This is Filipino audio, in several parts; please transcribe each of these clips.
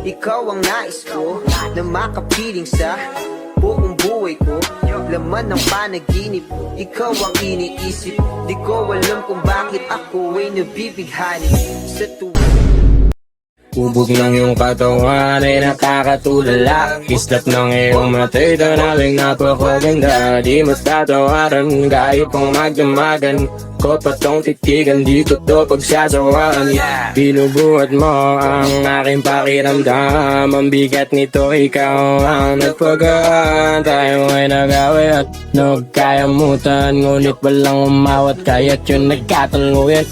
Ikaw ang nais ko na makapiling sa buong buhay ko. Laman ng panaginip, ikaw ang iniisip. Di ko alam kung bakit ako ay nabibighani sa Ubog ng iyong katawan ay nakakatulala. Kislap ng iyong matay, tanawing napakaganda. Di mas tatawaran, kahit pang magdamagan ko pa tong titigan, di ko to pagsasawaan. Binubuhat mo ang aking pakiramdam. Ang bigat nito, ikaw ang nagpagaan. Tayo ay nag-away at nagkayamutan, ngunit walang umawat, kaya't yun nagkatuluyan.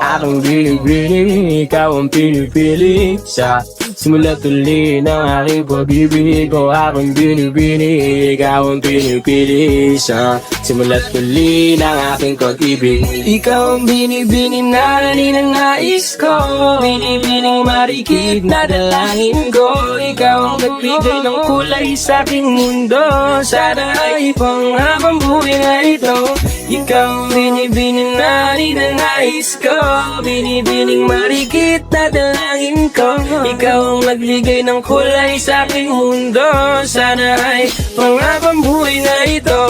Aking binibini, ikaw ang pinipili sa simula tuloy ng aking pag-ibig ko. Aking binibini, ikaw ang pinipili sa simula tuloy ng aking pag-ibig. Ikaw ang binibini na ninanais ko, binibining marikit na dalangin ko. Ikaw ang nagbigay ng kulay sa aking mundo, sana ay panghabang buhay na ito. Ikaw ang binibini na ninanais ko, binibining marikit na dalangin ko. Ikaw ang nagbigay ng kulay sa aking mundo, sana ay panghabang buhay na ito.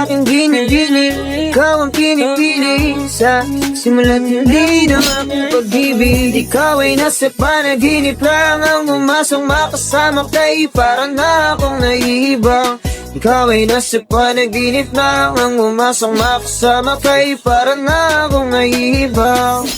aking binibini, ikaw ang pinipili sa simula't huli ng aking pag-ibig. Ikaw ay nasa panaginip lang, ang umasang makasama kay parang na akong naiibang. Ikaw ay nasa panaginip lang, ang umasang makasama kay parang na akong naiibang.